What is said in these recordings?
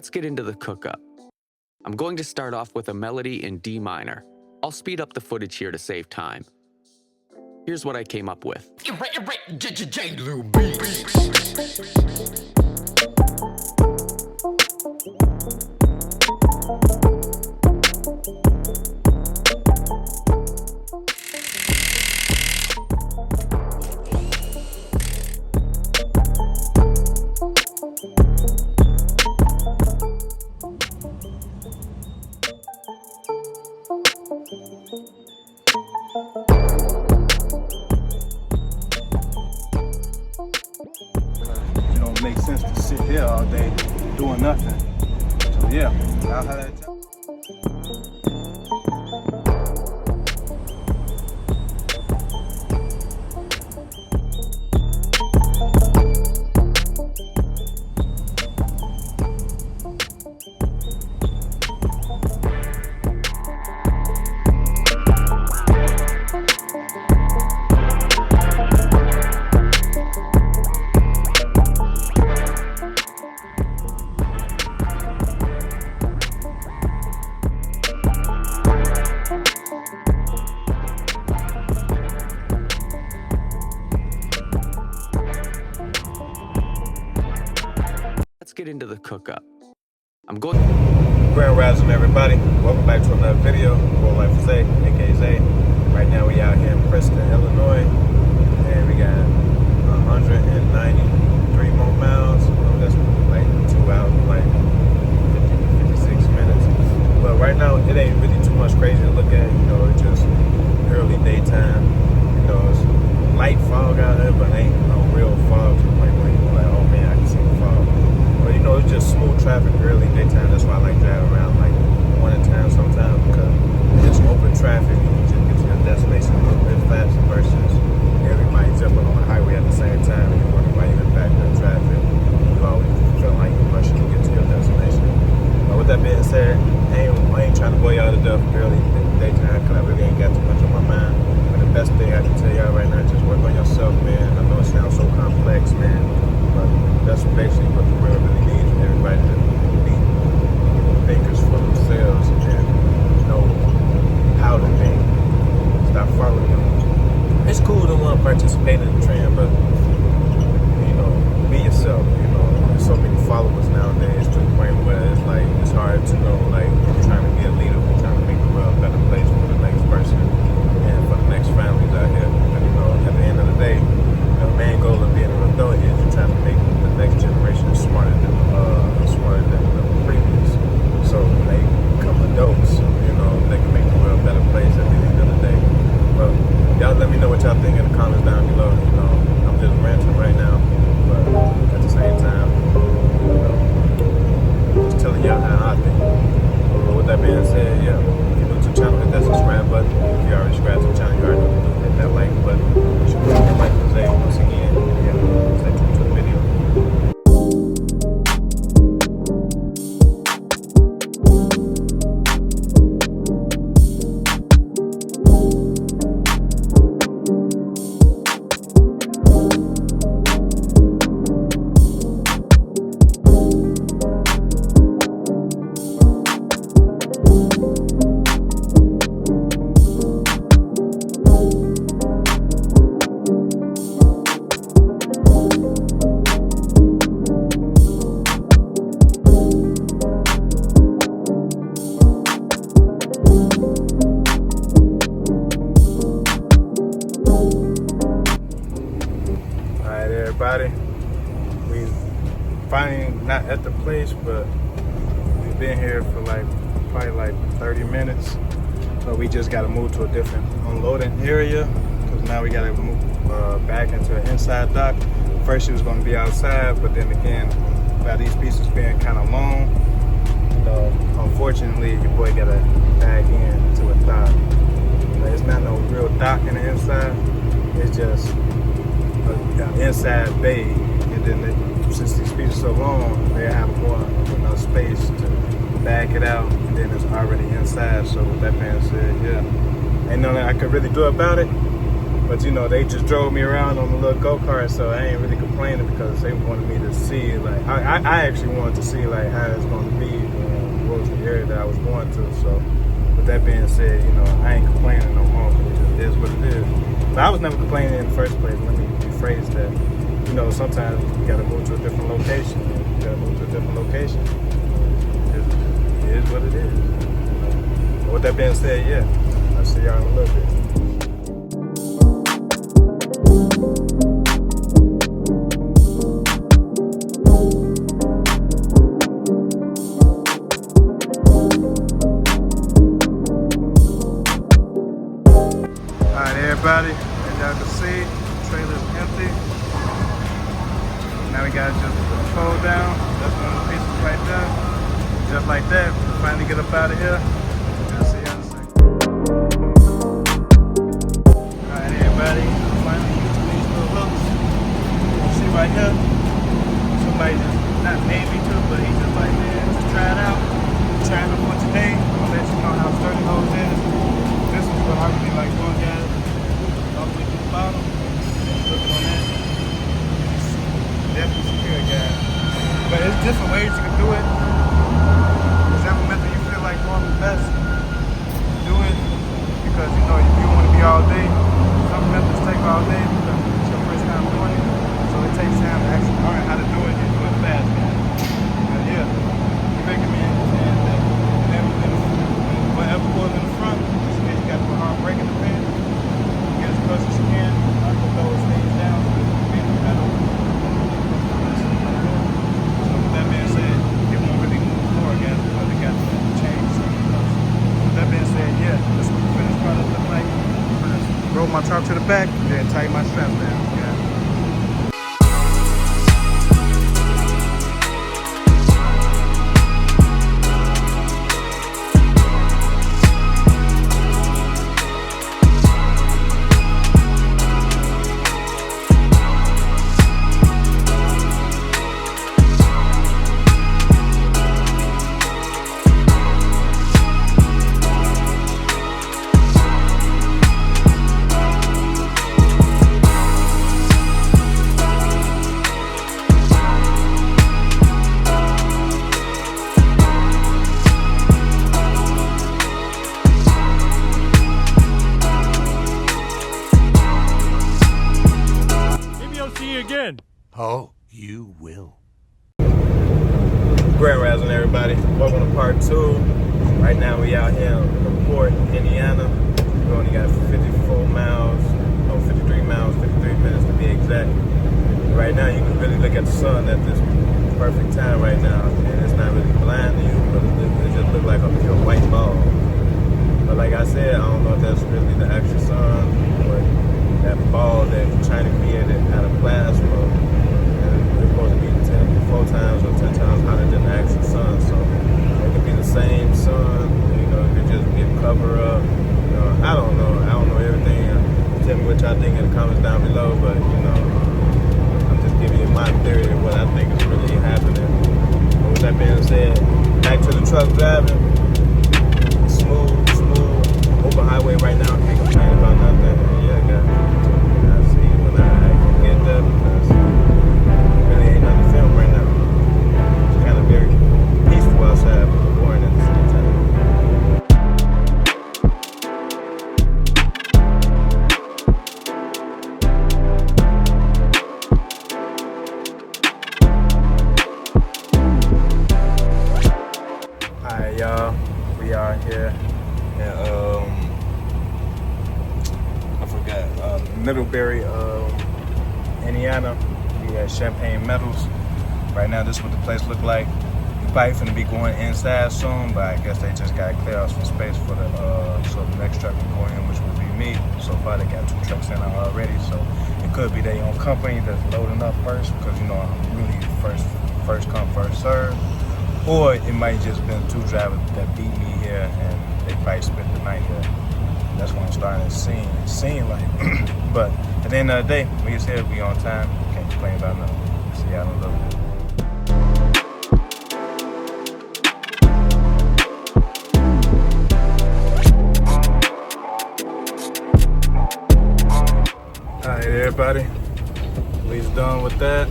Let's get into the cook-up. I'm going to start off with a melody in D minor. I'll speed up the footage here to save time. Here's what I came up with. It don't make sense to sit here all day doing nothing. So yeah, I'll have that time. Let's get into the cook-up. I'm going... Grand Rising, everybody. Welcome back to another video. Glo-Life with Zay, aka Zay. Right now we out here in Preston, Illinois, and we got 193 more miles. That's like 2 hours, like 56 minutes. But right now it ain't really too much crazy to look at. You know, it's just early daytime. You know, it's light fog out there, but ain't no real fog to the point where you're like, oh man, I can see the fog. But you know, it's just smooth traffic early daytime. That's why I like driving around like one at a time sometimes, because it's open traffic and you just get to your destination a little bit faster versus everybody jumping on the highway at the same time and you're wondering why you're in back in traffic. You always feel like you're rushing to get to your destination. But with that being said, I ain't trying to bore y'all to death early daytime because I really ain't got too much on my mind. But the best thing I can tell y'all right now is just work on yourself, man. I know it sounds so complex, man, but that's basically what the world really needs, for everybody to be thinkers for themselves and know how to think. Stop following them. It's cool to want to participate in the trend, but you know, be yourself. You know, there's so many followers nowadays to the point where it's like it's hard to know, like, we're trying to be a leader, we're trying to make the world a better place for the next person and for the next families out here. And you know, at the end of the day, the main goal of being an adult is you're trying to make the next generation smarter than the previous. So when they become adults, you know, they can make the world a better place at the end of the day. Well, y'all let me know what y'all think in the comments down below. You know, I'm just ranting right now, but at the same time, you know, just telling y'all how I think. But with that being said, yeah, if you're new to the channel, hit that subscribe button. If you already subscribed to the channel, you already know what to do. Hit that like button. You should put that like for Zay once again. Yeah, stay tuned to the video. Everybody, we finally not at the place, but we've been here for probably like 30 minutes. So we just got to move to a different unloading area because now we got to move back into an inside dock. First it was going to be outside, but then again, by these pieces being kind of long, you know, unfortunately your boy got to back in to a dock. But it's not no real dock in the inside. It's just an inside bay, and then since these pieces are so long, they have more enough space to back it out, and then it's already inside. So with that being said, yeah, ain't nothing I could really do about it. But you know, they just drove me around on the little go-kart, so I ain't really complaining because they wanted me to see, like, I actually wanted to see, like, how it's going to be, what was the area that I was going to. So, with that being said, you know, I ain't complaining no more. It is what it is. But I was never complaining in the first place. Let me rephrase that. You know, sometimes you got to move to a different location. You got to move to a different location. It is what it is. But with that being said, yeah, I'll see y'all in a little bit. Everybody, as y'all can see, the trailer's empty. Now we gotta just put the pole down. That's one of the pieces right there. Just like that, we'll finally get up out of here. We'll see y'all in a second. Alright everybody, finally get to these little hooks. You see right here, somebody just not made me to, but he just like, man, just try it out. Try it for today. I'll let you know how sturdy those is. This is what I really like doing, guys. All the way to the bottom, looking on that, it's definitely secure, guys. But it's different ways you can do it. Whichever method you feel like going the best, do it. Because you know, if you want to be all day, some methods take all day because it's your first time doing it. So it takes time to actually learn how to do it and do it fast, man. But yeah, you recommend that whenever pulling in the front, just in case you got to put hard brake in the pen. As close as you can, I put those things down so it can be in the pedal. So with that being said, it won't really move forward, guys, because they got the chains. With that being said, yeah, that's what the finished product look like. First, roll my top to the back, then tighten my straps down. Yeah. Oh, you will. Grand Rising, everybody. Welcome to part 2. Right now we out here in the port, Indiana. We only got 54 miles, no, 53 miles, 53 minutes to be exact. Right now you can really look at the sun at this perfect time right now, and it's not really blinding you, but it just looks like a pure white ball. But like I said, I don't know if that's really the actual sun or that ball that you're trying to create out of plasma. It's supposed to be 4 times or 10 times hotter than the actual sun, so it could be the same sun, you know, it could just get covered up, you know, I don't know everything. Tell me what y'all think in the comments down below, but you know, I'm just giving you my theory of what I think is really happening. But with that being said, back to the truck driving, smooth, open highway right now, can't complain about nothing. Yeah, guys, I'll see you when I get there because really ain't nothing to film right now. It's kind of very peaceful outside, but boring at the same time. Alright, y'all, we are here in I forgot, Middlebury, Indiana. We at Champagne Metals. Right now, this is what the place look like. The bike finna be going inside soon, but I guess they just got to clear out some space for so the next truck can go in, which would be me. So far, they got 2 trucks in already, so it could be their own company that's loading up first, because you know I'm really first come, first serve. Or it might just been 2 drivers that beat me here, and they probably spent the night here. That's when I'm starting to seem like. But at the end of the day, we just here, we on time. Can't complain about nothing. See y'all in a little bit. everybody. We's done with that.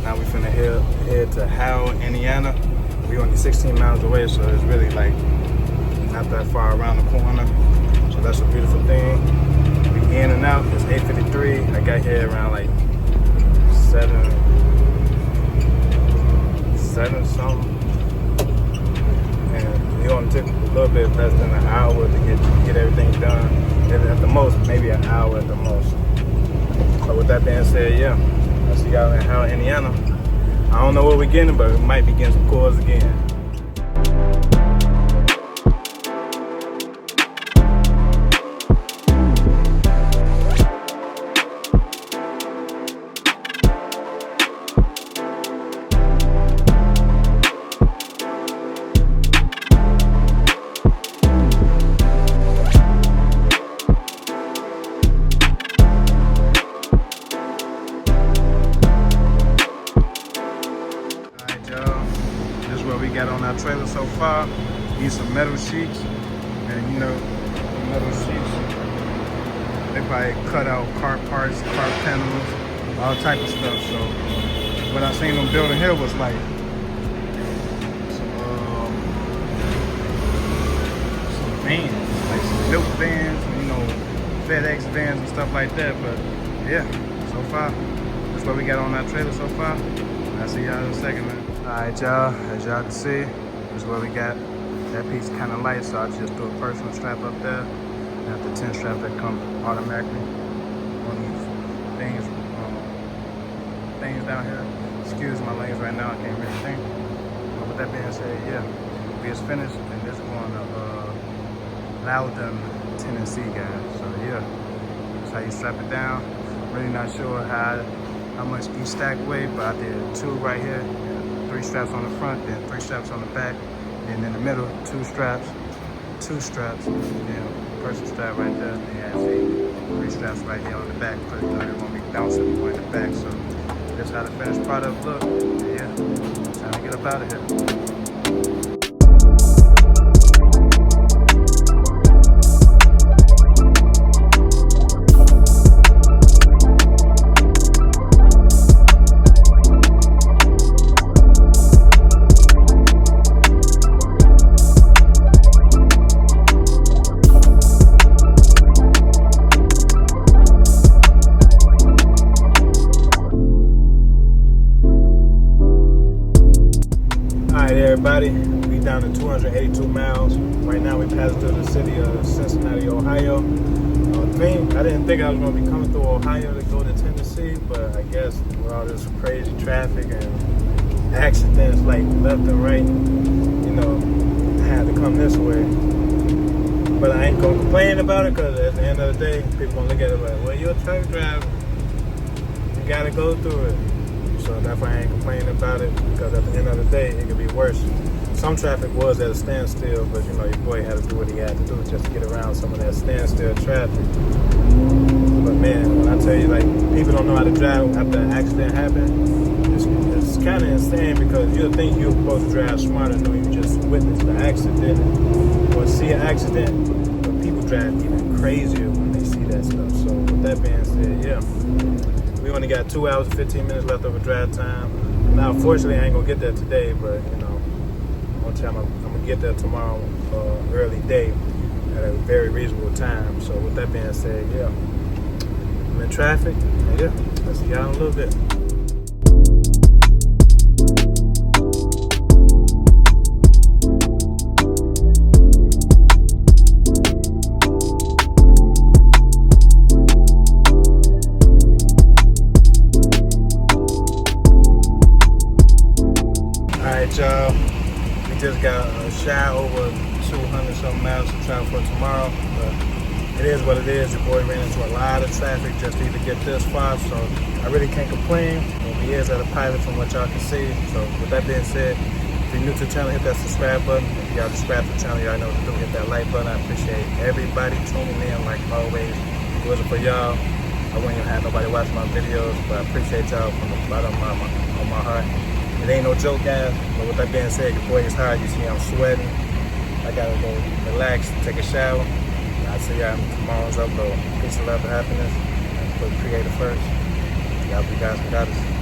Now we finna head to Howell, Indiana. We only 16 miles away, so it's really like not that far around the corner. So that's a beautiful thing. We in and out. It's 8:53. I got here around like 7 something. And it only took a little bit less than an hour to get everything done. And at the most, maybe an hour at the most. So with that being said, yeah, I'll see y'all in Howell, Indiana. I don't know what we're getting, but we might be getting some cores again. Got on our trailer so far. Need some metal sheets, and you know, the metal sheets, they probably cut out car parts, car panels, all type of stuff. So what I seen them building here was like some vans, like some milk vans, you know, FedEx vans and stuff like that. But yeah, so far that's what we got on our trailer so far. I'll see y'all in a second, man. Alright, y'all, as y'all can see, this is what we got. That piece is kind of light, so I just threw a personal strap up there. And the 10 strap that come automatically on these things down here. Excuse my legs right now, I can't really think. But with that being said, yeah, we just finished, and this is going to Loudon, Tennessee, guys. So yeah, that's how you strap it down. Really not sure how much each stack weigh, but I did 2 right here. 3 straps on the front, then 3 straps on the back, and in the middle, 2 straps, then person strap right there, and yeah, see 3 straps right here on the back, because you know they won't be bouncing more in the back. So that's how the finished product look. Yeah, time to get up out of here. Everybody, we down to 282 miles. Right now we passed through the city of Cincinnati, Ohio. I didn't think I was going to be coming through Ohio to go to Tennessee, but I guess with all this crazy traffic and accidents like left and right, you know, I had to come this way. But I ain't going to complain about it, because at the end of the day, people going to look at it like, well, you're a truck driver. You got to go through it. So that's why I ain't complaining about it, because at the end of the day, it could be worse. Some traffic was at a standstill, but you know, your boy had to do what he had to do just to get around some of that standstill traffic. But man, when I tell you, like, people don't know how to drive after an accident happened, it's kind of insane, because you'll think you're supposed to drive smarter knowing you just witnessed the accident or see an accident, but people drive even crazier when they see that stuff. So with that being said, yeah. We only got 2 hours and 15 minutes left of a drive time. Now, unfortunately, I ain't gonna get there today, but you know, I'm gonna get there tomorrow, early day, at a very reasonable time. So with that being said, yeah, I'm in traffic. And yeah, I'll see y'all in a little bit. Y'all, we just got shy over 200 something miles to travel for tomorrow, but it is what it is. Your boy ran into a lot of traffic just to even get this far, so I really can't complain. We is at a pilot from what y'all can see. So with that being said, if you're new to the channel, hit that subscribe button. If y'all subscribe to the channel, y'all know what to do. Hit that like button. I appreciate everybody tuning in like always. If it wasn't for y'all, I wouldn't even have nobody watching my videos, but I appreciate y'all from the bottom of my heart. It ain't no joke, guys, but with that being said, your boy is hard. You see I'm sweating. I gotta go relax, take a shower. I'll see y'all in tomorrow's upload. Peace and love and happiness. put creative first. Y'all, you guys got us.